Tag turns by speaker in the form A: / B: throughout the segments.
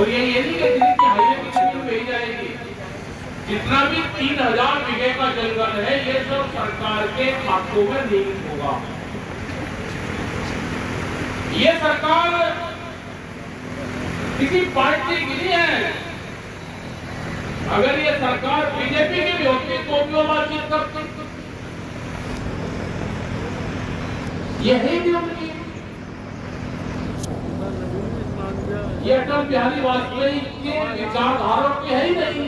A: और ये नहीं कि दिल्ली की हाईवे की जमीन भेजी जाएगी। जितना भी 3000 बीघे का जंगल है ये सब सरकार के खातों में नियमित होगा। ये सरकार किसी पार्टी की नहीं है। अगर ये सरकार बीजेपी की भी होती तो भी वो बातचीत करती। यही भी उनकी ये अटल बिहारी वाजपेयी के विचारधारा के है ही नहीं।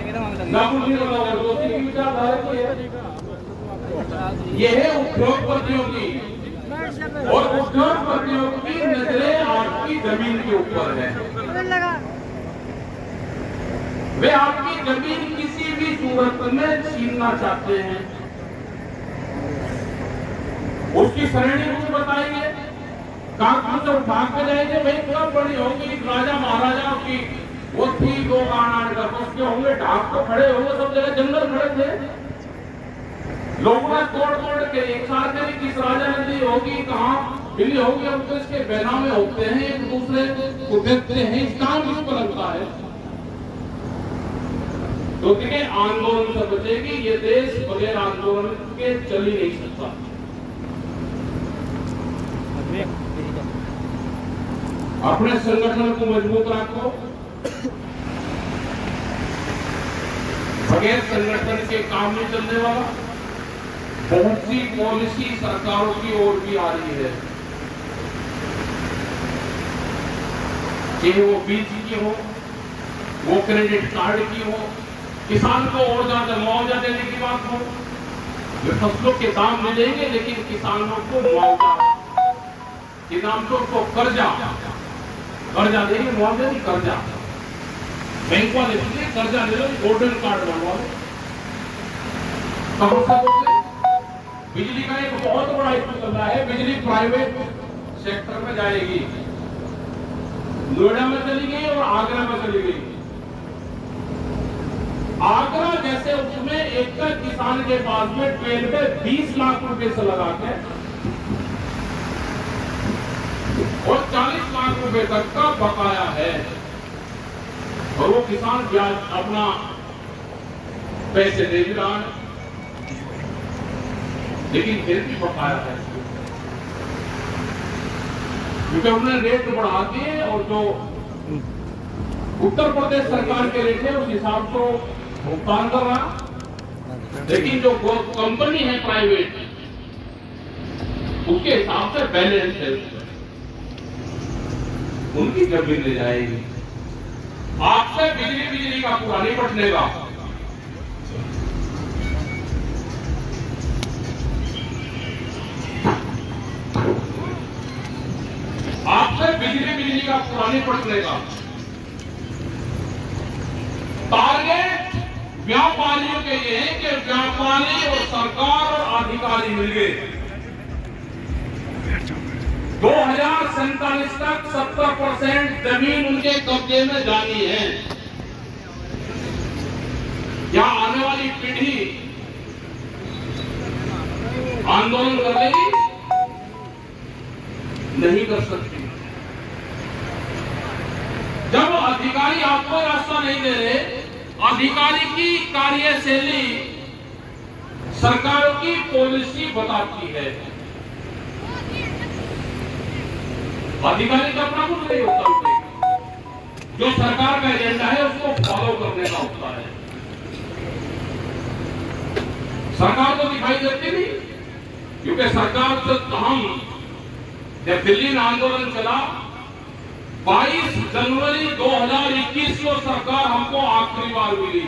A: की विचारधारा की है। यह है उद्योगपतियों की, और उद्योगपतियों की नजरें आपकी जमीन के ऊपर है। वे आपकी जमीन किसी भी सूरत में छीनना चाहते हैं। उसकी श्रेणी मुझे बताइए, कागज से उठा के जाएंगे। भाई क्या बड़ी होगी राजा महाराजाओं की, वो थी दो उसके होंगे, ढाक तो खड़े होंगे, सब जगह जंगल खड़े थे। लोगों ने तोड़ तोड़ के एक साथ में किस राजा नदी होगी, कहाँ दिल्ली होगी, अब तो इसके बैनामे होते हैं, एक दूसरे को देखते हैं। इस काम किसको लगता है? तो देखिए, आंदोलन से बचेगी ये देश, बगैर आंदोलन के चल ही नहीं सकता। अपने संगठन को मजबूत रखो। बगैर संगठन के काम नहीं चलने वाला। बहुत सी पॉलिसी सरकारों की ओर भी आ रही है, चाहे वो बीज की हो, वो क्रेडिट कार्ड की हो, किसान को और ज्यादा मुआवजा देने की बात हो। फसलों के दाम मिलेंगे लेकिन किसानों को मुआवजा के नाम पर उनको कर्जा देंगे, मुआवजा नहीं कर्जा। बैंक वाले कर्जा ले लो, गोल्डन कार्ड बनवा लो। कहां से बोलते? बिजली का एक बहुत बड़ा इशू चल रहा है। बिजली प्राइवेट सेक्टर में जाएगी। नोएडा में चली गई और आगरा में चली गई। आगरा जैसे उसमें एक किसान के पास में ट्रेन पे 20 लाख रुपए से लगा के और 40 लाख रुपए तक का बकाया है, और वो किसान ब्याज अपना पैसे दे भी रहा है, लेकिन फिर भी बकाया है, क्योंकि उन्होंने रेट बढ़ा दिए। और जो उत्तर प्रदेश सरकार के रेट है उस हिसाब से भुगतान कर रहा, लेकिन जो कंपनी है प्राइवेट उसके हिसाब से बैलेंस है, उनकी जमीन ले जाएगी। आपसे बिजली का पूरा नहीं बचनेगा। आपसे बिजली का पूरा नहीं बचनेगा। टारगेट व्यापारियों के लिए है कि व्यापारी और सरकार और अधिकारी मिल गए 2047 तक 70% जमीन उनके कब्जे में जानी है। क्या आने वाली पीढ़ी आंदोलन कर लेगी? नहीं कर सकती। जब अधिकारी आपको रास्ता नहीं दे रहे, अधिकारी की कार्यशैली सरकारों की पॉलिसी बताती है। अधिकारी का अपना कुछ नहीं होता, जो सरकार का एजेंडा है उसको फॉलो करने का होता है। सरकार तो दिखाई देती नहीं, क्योंकि सरकार से हम जब दिल्ली में आंदोलन चला 22 जनवरी 2021 को सरकार हमको आखिरी बार मिली।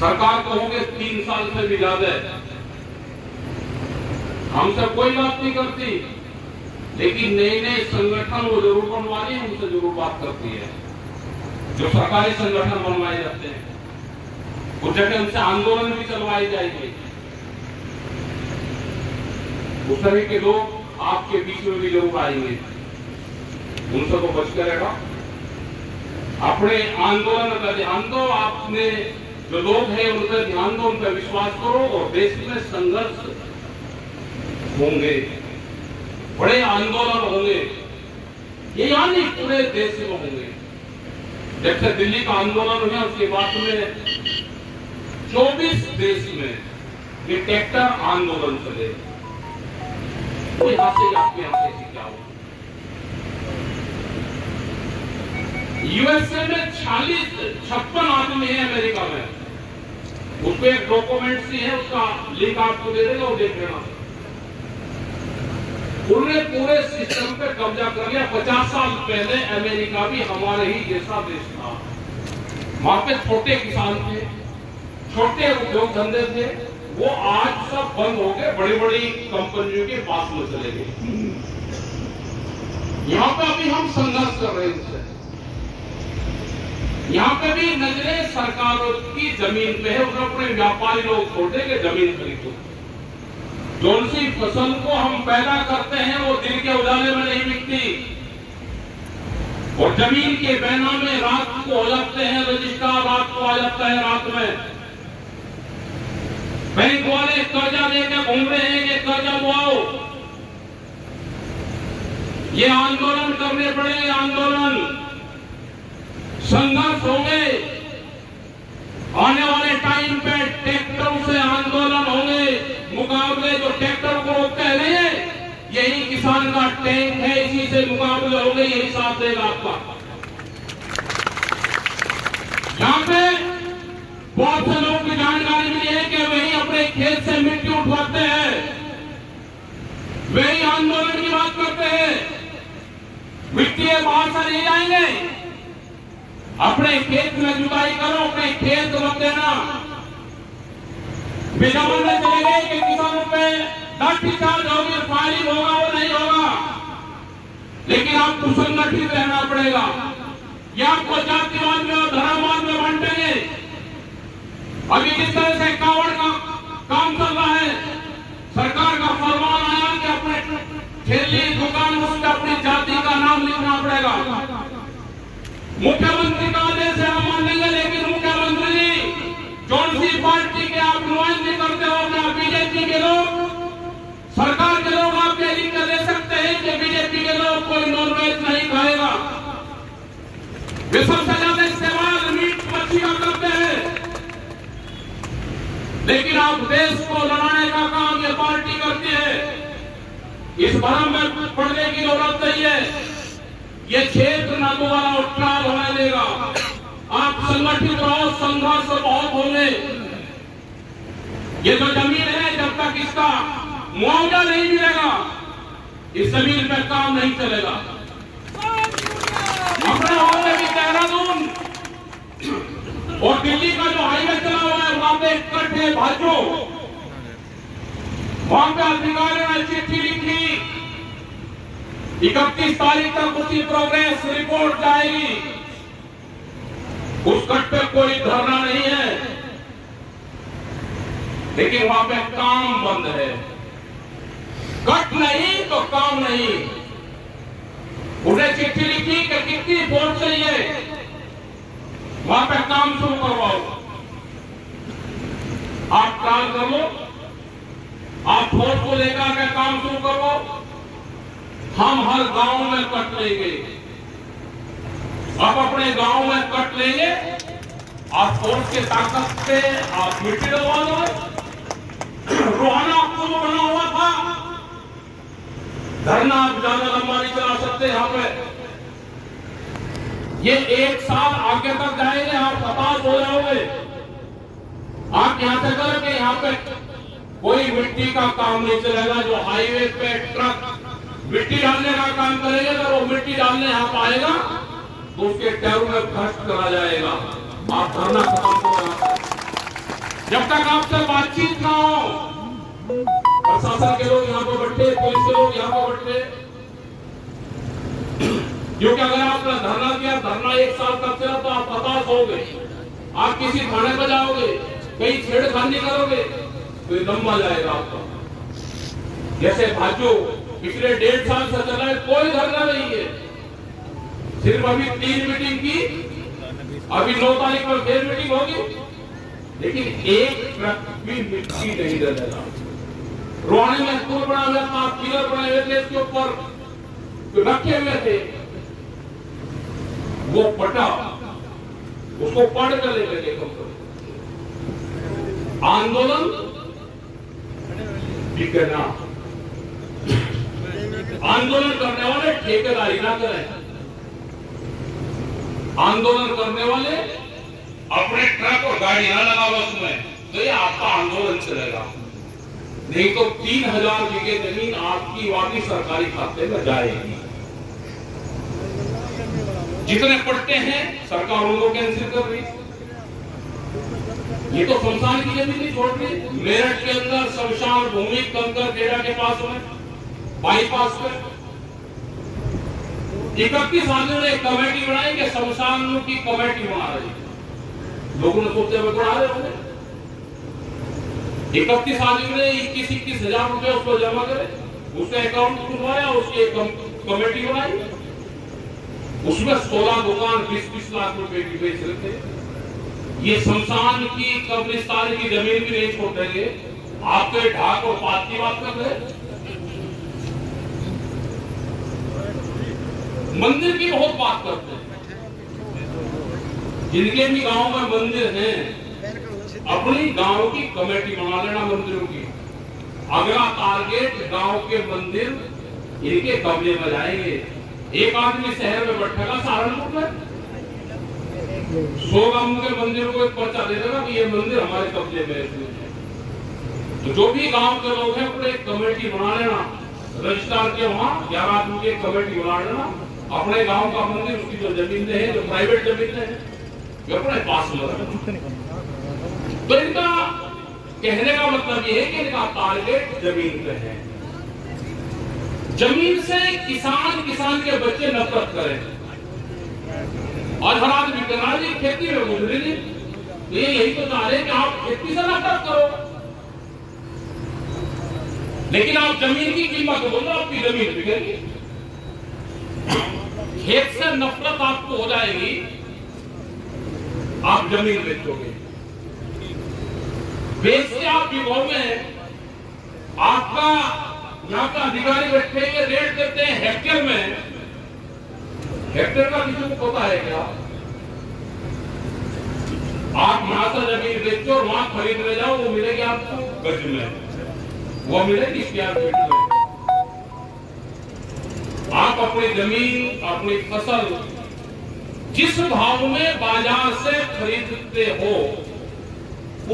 A: सरकार तो हो गए 3 साल से भी ज्यादा, हमसे कोई बात नहीं करती, लेकिन नए नए संगठन वो जरूर बनवा रही है, हमसे जरूर बात करती है। जो सरकारी संगठन बनवाए जाते हैं उस जगह उनसे आंदोलन भी चलवाए जाएंगे। उस तरह के लोग आपके बीच में भी जरूर आएंगे, उनसे तो बच करेगा। अपने आंदोलन का ध्यान दो, आपने जो लोग हैं उन पर ध्यान दो, उन पर विश्वास करो, और देश में संघर्ष होंगे, बड़े आंदोलन होंगे, ये यानी पूरे देश में होंगे। जब से दिल्ली का आंदोलन हुआ उसके बाद में 24 देश में ये ट्रैक्टर आंदोलन चले। तो यहां से आपके यहां से क्या हो, यूएसए में 56 आदमी है अमेरिका में, उसको एक डॉक्यूमेंट सी है, उसका लिंक आपको दे देगा, वो देख लेना। उन्होंने पूरे सिस्टम पे कब्जा कर लिया। 50 साल पहले अमेरिका भी हमारे ही जैसा देश था। वहां पे छोटे किसान थे, छोटे उद्योग धंधे थे, वो आज सब बंद हो गए, बड़ी बड़ी कंपनियों के पास में चले गए। यहां पे अभी हम संघर्ष कर रहे हैं। यहां पे भी नजरें सरकारों की जमीन पे है, उन्हें अपने व्यापारी लोग छोड़ देंगे जमीन खरीदो। जौन सी फसल को हम पैदा करते हैं वो दिन के उजाले में नहीं बिकती, और जमीन के बैना में रात को हो जाते हैं, रजिस्ट्रार रात को आ जाता है, रात में बैंक वाले कर्जा लेकर घूम रहे हैं कि कर्जा बुआओ। ये आंदोलन करने पड़े, आंदोलन संघर्ष होंगे। आने वाले टाइम पे ट्रैक्टरों से आंदोलन होंगे, मुकाबले जो ट्रैक्टर को रोकते हैं यही किसान का टैंक है, इसी से मुकाबले होंगे, यही साथ देगा आपका। यहां पे बहुत से लोगों की जानकारी मिली है कि वही अपने खेत से मिट्टी उठवाते हैं, वही आंदोलन की बात करते हैं। मिट्टी बाहर से नहीं जाएंगे, अपने खेत में जुताई करो, अपने खेत मत देना। विज्ञापन में चले गए कि किसानों पे लाठीचार्ज होगी, फायरिंग होगा, वो नहीं होगा, लेकिन आपको संगठित रहना पड़ेगा। ये आपको जातिवाद में और धर्मवाद में बांटेंगे। अभी जिस तरह से कावड़ का काम चल रहा है, सरकार का फरमान आया कि अपने ठेली दुकान उसमें अपनी जाति का नाम लिखना पड़ेगा। मुख्यमंत्री का आदेश है, हम मानेंगे, लेकिन मुख्यमंत्री जी कौन सी पार्टी के आप नुमाइंदगी करते हो? क्या बीजेपी के लोग, सरकार के लोग आप ये लिख कर दे सकते हैं कि बीजेपी के लोग कोई नॉनवेज नहीं खाएगा? वे सबसे ज्यादा इस्तेमाल मीट मच्छी का करते हैं, लेकिन आप देश को लड़ाने का काम ये पार्टी करती है। इस भ्रम में पड़ने की जरूरत नहीं है। ये क्षेत्र न दोबारा उत्थान होने देगा। आप संगठित रहो, संघर्ष बहुत होंगे। ये जो जमीन है, जब तक इसका मुआवजा नहीं मिलेगा, इस जमीन पे काम नहीं चलेगा। अपने वहां पे भी देहरादून और दिल्ली का जो हाईवे चला हुआ है, वहां पे कट है भाजो, वहां पे अधिकारियों ने चिट्ठी लिखी, 31 तारीख तक उसकी प्रोग्रेस रिपोर्ट जाएगी। उस कट पे कोई धरना नहीं है, लेकिन वहां पे काम बंद है। कट नहीं तो काम नहीं। उन्हें चिट्ठी लिखी कि कितनी वोट चाहिए, वहां पे काम शुरू करवाओ। आप काम कर लो, आप वोट को लेकर के काम शुरू करो। हम हर गांव में कट लेंगे, आप अपने गांव में कट लेंगे, आप फोर्स के ताकत से आप मिट्टी डलवा दो। रोहाना पूर्व बना हुआ था, धरना आप ज्यादा लंबा नहीं चला सकते। यहाँ पे ये 1 साल आगे तक जाएंगे, आप हताश हो जाओगे। आप यहां से करेंगे, यहाँ पे कोई मिट्टी का काम नहीं चलेगा। जो हाईवे पे ट्रक मिट्टी डालने का काम करेंगे, अगर वो मिट्टी डालने यहाँ पाएगा तो उसके टैरों में भ्रष्ट करा जाएगा। आप धरना खत्म होगा। जब तक आपसे बातचीत ना हो, प्रशासन के लोग यहाँ पर बैठे, पुलिस के लोग यहाँ पर बैठे, क्योंकि अगर आपने धरना किया, धरना 1 साल तक चला तो आप हताश होगे, आप किसी थाने पर जाओगे, कहीं छेड़खानी करोगे तो ये लंबा जाएगा आपका। जैसे भाजो पिछले 1.5 साल से चला है, कोई धरना नहीं है, सिर्फ अभी 3 मीटिंग की, अभी 9 तारीख पर फिर मीटिंग होगी, लेकिन एक ट्रक भी मिट्टी नहीं डलेगा। रोहाने में स्कूल बना हुआ था, पिलर बने हुए थे, इसके ऊपर रखे हुए थे, वो पटा, उसको पढ़ कर लेकर के कम करो। आंदोलन बिकना, आंदोलन करने वाले ठेकेदारी ना करें। आंदोलन करने वाले अपने ट्रक और गाड़ी ना लगाओ उसमें, तो ये आपका आंदोलन चलेगा। नहीं तो 3000 बीघे जमीन आपकी वाली सरकारी खाते में जाएगी। जितने पट्टे हैं सरकार उनको कैंसिल कर रही। ये तो शमशान की जमीन नहीं छोड़ रही। मेरठ के अंदर शमशान भूमि कंकर खेड़ा के पास में बाईपास पे 31 आदमियों ने कमेटी बनाई कि शमशान की कमेटी बना रही। लोगों ने सोचा वे बना रहे होंगे। 31 आदमियों ने 21 हजार रुपए उसको जमा करे, उसका अकाउंट खुलवाया, उसकी एक कमेटी बनाई, उसमें 16 दुकान 20-20 लाख रुपए की बेच रहे थे। ये शमशान की कब्रिस्तान की जमीन भी नहीं छोड़ देंगे। आप तो ढाक और पात की बात कर रहे। मंदिर की बहुत बात करते हैं। जिनके भी गांव में मंदिर हैं, अपनी गांव की कमेटी बना लेना मंदिरों की। अगला टारगेट गांव के मंदिर इनके कब्जे में जाएंगे। एक आदमी शहर में बैठेगा सहारनपुर में, 100 गांव के मंदिर को एक पर्चा दे देगा कि ये मंदिर हमारे कब्जे में है। तो जो भी गांव के लोग हैं अपने एक कमेटी बना लेना, रजिस्ट्रार के वहां 11 आदमी की एक कमेटी बना लेना। अपने गांव का मंदिर, उसकी जो जमीनें हैं, जो प्राइवेट जमीनें हैं, वे अपने पास में रखना। तो इनका कहने का मतलब ये है कि इनका टारगेट जमीन पे है। जमीन से किसान के बच्चे नफरत करें। और हर आदमी कहना जी खेती में गुजरे जी, ये यही तो चाह रहे हैं कि आप खेती से नफरत करो, लेकिन आप जमीन की कीमत बोलो, आपकी जमीन बिकेगी। खेत से नफरत आपको हो जाएगी, आप जमीन बेचोगे। बेच के आप विभाग में आपका यहाँ का अधिकारी बैठे ये रेट देते हैं हेक्टेयर में। हेक्टेयर का किसी को पता है क्या? आप यहां से जमीन बेचो और वहां खरीदने जाओ, वो मिलेगी आपको गज में, वो मिलेगी स्क्वायर फीट में। आप अपनी जमीन, अपनी फसल जिस भाव में बाजार से खरीदते हो,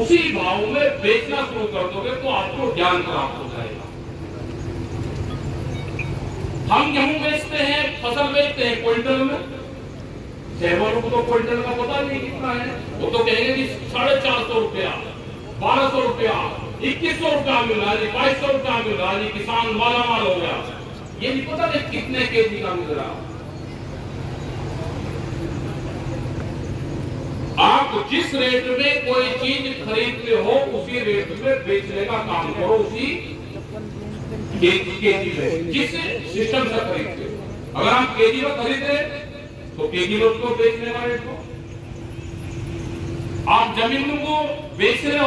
A: उसी भाव में बेचना शुरू कर दोगे तो आपको ज्ञान प्राप्त हो जाएगा। हम गेहूं बेचते हैं, फसल बेचते हैं क्विंटल में। शहर वालों को तो क्विंटल का पता नहीं कितना है। वो तो कहेंगे कि 450 रुपया, 1200 रुपया, 2100 रुपया मिल रहा है, 2200 रुपया मिल रहा है, किसान मालामाल हो गया। ये नहीं पता नहीं कितने केजी का मिल रहा। आप जिस रेट में कोई चीज खरीदते हो, उसी रेट में बेचने का काम करो, उसी केजी में, जिस सिस्टम से खरीदते हो। अगर आप केजी में खरीदे तो केजी में उसको बेचने का रेट हो। आप जमीन को बेच रहे हो,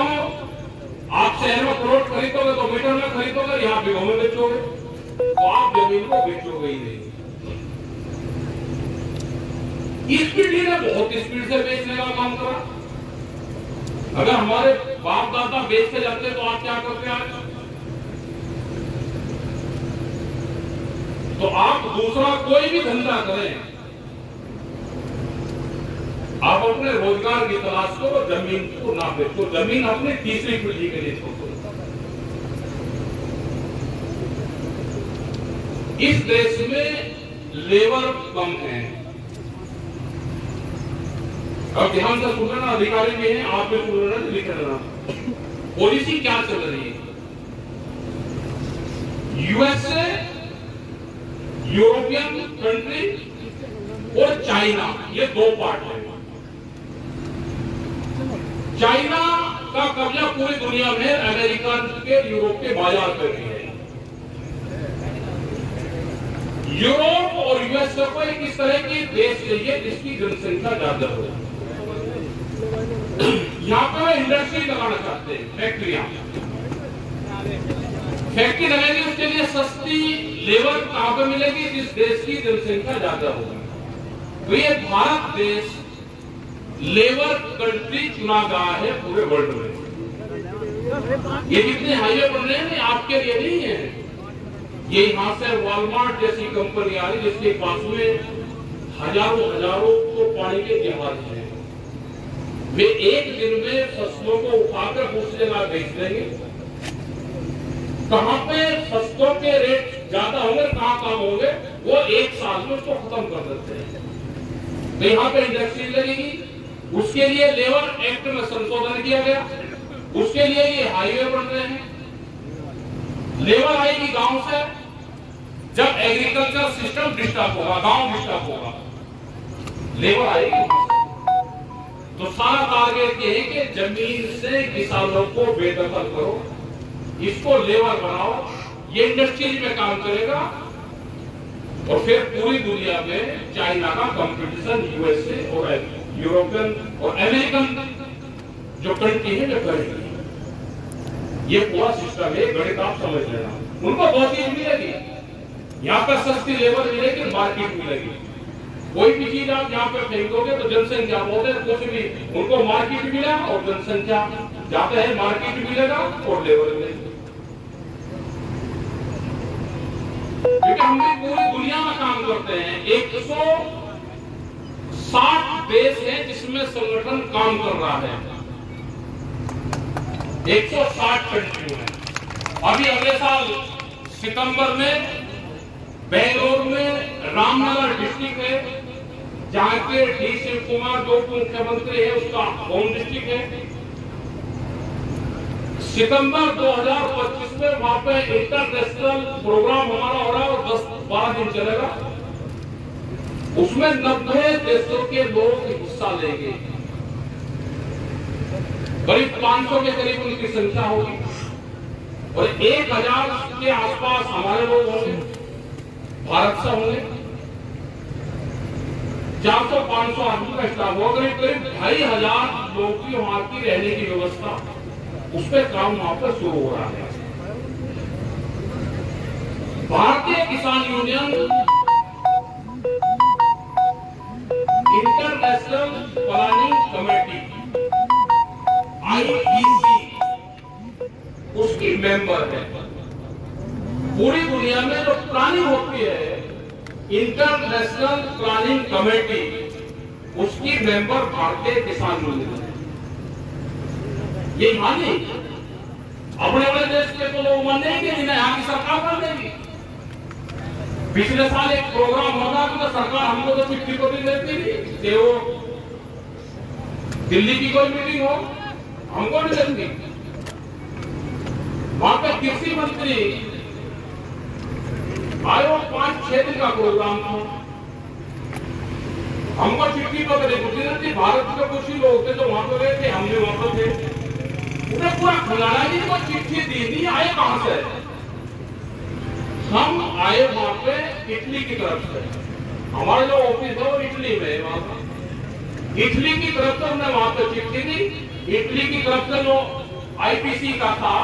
A: आप शहर में प्लॉट खरीदोगे तो मीटर में खरीदोगे, यहाँ बिघों में बेचोगे, तो आप जमीन को बेचोगे ही नहीं। स्पीड ने बहुत स्पीड से बेचने का काम करा। अगर हमारे बाप दादा बेच के जाते तो आप क्या करते आज? तो आप दूसरा कोई भी धंधा करें, आप अपने रोजगार की तलाश करो, जमीन को ना बेचो। जमीन अपनी तीसरी पीढ़ी के लिए छोड़ो। इस देश में लेबर कम है। अब ध्यान से सुन लेना, अधिकारी भी हैं, आप भी सुन लेना, लिख लेना। पॉलिसी क्या चल रही है? यूएसए, यूरोपियन कंट्री और चाइना, ये 2 पार्ट है। चाइना का कब्जा पूरी दुनिया में अमेरिका के, यूरोप के बाजार पर भी है। यूरोप और यूएसए को एक इस तरह की देश चाहिए जिसकी जनसंख्या ज्यादा हो। यहाँ पे इंडस्ट्री लगाना चाहते हैं, फैक्ट्रियां। फैक्ट्री लगाएंगे, उसके लिए सस्ती लेबर कहां पे मिलेगी? जिस देश की जनसंख्या ज्यादा होगी। तो ये भारत देश लेबर कंट्री चुना गया है पूरे वर्ल्ड में। ये जितने हाईवे बन रहे हैं आपके लिए नहीं है, ये यहाँ से वॉलमार्ट जैसी कंपनी आ रही जिसके पास में हजारों को पानी के जहाज हैं। वे एक दिन में फसलों को उठाकर दूसरी जगह बेच देंगे। कहां पे फसलों के रेट ज्यादा होंगे, कहां कम होंगे, वो एक साल में उसको खत्म कर देते हैं। तो यहाँ पे इंडस्ट्री लगेगी, उसके लिए लेबर एक्ट में संशोधन किया गया, उसके लिए ये हाईवे बन रहे हैं। लेबर आएगी गांव से, जब एग्रीकल्चर सिस्टम डिस्टर्ब होगा, गांव डिस्टर्ब होगा, लेबर आएगी। तो सारा टारगेट ये है कि जमीन से किसानों को बेदखल करो, इसको लेबर बनाओ, ये इंडस्ट्रीज में काम करेगा और फिर पूरी दुनिया में चाइना का कंपटीशन यूएसए और यूरोपियन और अमेरिकन जो कंट्री है जो करेगी। ये पूरा सिस्टम है, गणित आप समझ लेना। उनको बहुत चीज मिलेगी, यहाँ पर सस्ती लेबर मिलेगी, मार्केट मिलेगी। कोई भी चीज आप यहाँ पे फेंकोगे तो जनसंख्या बहुत है, कुछ भी उनको मार्केट मिला और जनसंख्या जाते हैं, मार्केट मिलेगा और लेबर मिलेगी। क्योंकि हम भी पूरी दुनिया में काम करते हैं, 160 देश है जिसमें संगठन काम कर रहा है, 160 कंट्री में। अभी अगले साल सितंबर में बेंगलोर में रामनगर डिस्ट्रिक्ट है, जहां के डी शिव कुमार जो मुख्यमंत्री है उसका होम डिस्ट्रिक्ट है। सितंबर 2025 में वहां पे इंटरनेशनल प्रोग्राम हमारा हो रहा है और 10-12 दिन चलेगा। उसमें 90 देशों के लोग हिस्सा लेंगे, करीब 500 के करीब उनकी संख्या होगी और 1000 के आसपास हमारे लोग होंगे, भारत से होंगे। 400-500 आदमी का स्टाफ होगा, करीब 2500 लोगों की वहां की रहने की व्यवस्था, उस पर काम वहां पर शुरू हो रहा है। भारतीय किसान union international planning committee IPC उसकी मेंबर है। पूरी दुनिया में जो प्लानिंग होती है इंटरनेशनल प्लानिंग कमेटी, उसकी मेंबर भारतीय किसान यूनियन है। ये मानी अपने अपने देश के तो लोग मानेंगे, जिन्हें यहाँ की सरकार मानेगी। पिछले साल एक प्रोग्राम होगा तो सरकार हमको तो चिट्ठी को भी देती नहीं, कि वो दिल्ली की कोई मीटिंग हो हमको नहीं देती। वहां पे कृषि मंत्री आए, वो 5-6 दिन का प्रोग्राम था, हमको चिट्ठी को देती। भारत के कुछ ही लोग थे जो वहां पर गए थे, हम भी वहां पर थे। उन्हें पूरा खिलाना जी को चिट्ठी दी थी, आए कहां से? हम आए वहां पे इटली की तरफ से, हमारा जो ऑफिस है वो इटली में, वहां पर इटली की तरफ से हमने वहां पे चिट्ठी दी। इटली की तरफ से जो IPC का था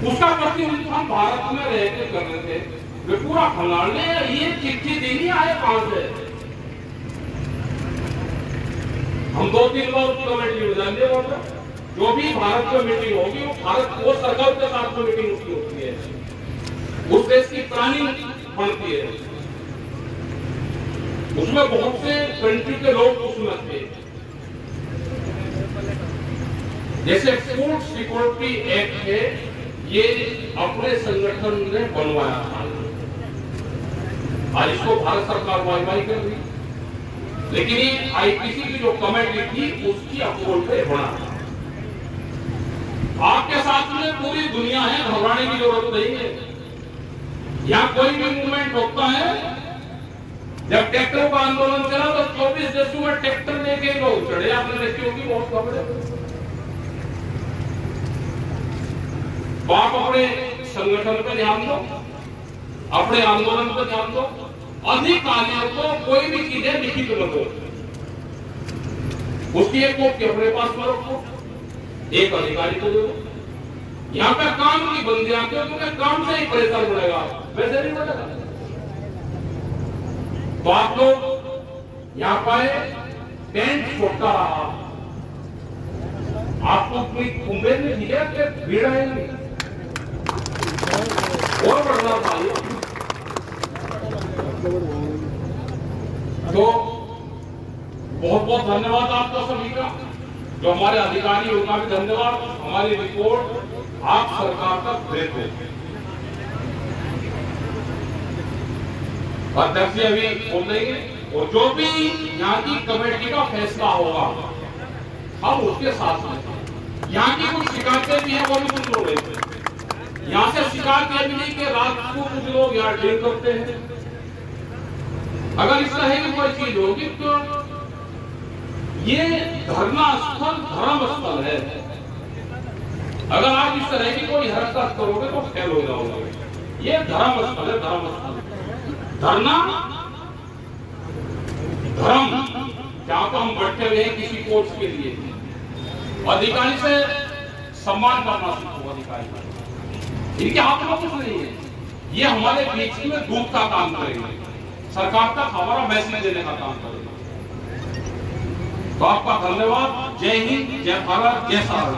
A: उसका प्रतिनिधित्व हम भारत में रह के कर रहे थे। वे पूरा खंगालने ये चिट्ठी दी नहीं, आए कहां से? हम 2-3 बार उस कमेटी में जाएंगे, वहां जो भी भारत में मीटिंग होगी वो सरकार के साथ में मीटिंग उसकी होती है, उस देश की प्लानिंग बनती है। उसमें बहुत से कंट्री के लोग उसमें थे। जैसे फूड सिक्योरिटी एक्ट है, ये अपने संगठन ने बनवाया था, आज इसको भारत सरकार वाई कर रही, लेकिन ये IPC की जो कमेटी थी उसकी अप्रूवल पे बना। आपके साथ में पूरी दुनिया है, घबराने की जरूरत नहीं है। यहाँ कोई भी मूवमेंट होता है, जब ट्रैक्टर का आंदोलन चला तो 24 देशों में ट्रैक्टर लेके लोग चढ़े, आपने देखी होगी बहुत खबर। आप अपने संगठन पर ध्यान दो, अपने आंदोलन पर ध्यान दो, अधिकारियों को कोई भी चीजें लिखित मत दो, उसकी एक कॉपी अपने पास में रखो, एक अधिकारी को दो। यहाँ पे काम की बंदी आती है, क्योंकि काम से ही परेशान बढ़ेगा, वैसे नहीं बढ़ेगा। तो आप लोग यहाँ पाए टेंट छोड़ता रहा, आपको कोई उम्मीद नहीं दिया कि भीड़ आएंगे और बढ़ना चाहिए। तो बहुत बहुत धन्यवाद आपका सभी का, जो हमारे अधिकारी उनका भी धन्यवाद। हमारी रिपोर्ट आप सरकार तक भेज दें। अध्यक्ष जी अभी बोल देंगे, और जो भी यहाँ की कमेटी का फैसला होगा हम उसके साथ हैं। यहाँ की कुछ शिकायतें भी हैं, वो भी कुछ लोग हैं यहाँ से शिकायत यह भी नहीं कि रात को कुछ लोग यहाँ ड्रिंक करते हैं। अगर इस तरह की कोई चीज होगी तो ये धरना स्थल धर्म स्थल है। अगर आप इस तरह की कोई हरकत करोगे तो फेल हो जाओगे। ये धर्म स्थल है, धर्म स्थल। धरना धर्म, जहां पर हम बैठे हुए हैं किसी कोर्स के लिए, अधिकारी से सम्मान करना सीखो। अधिकारी इनके हाथ में कुछ नहीं है, ये हमारे बीच में दूध का काम करेंगे, सरकार तक हमारा मैसेज देने का काम करेंगे। तो आपका धन्यवाद। जय हिंद, जय भारत, जय सारण।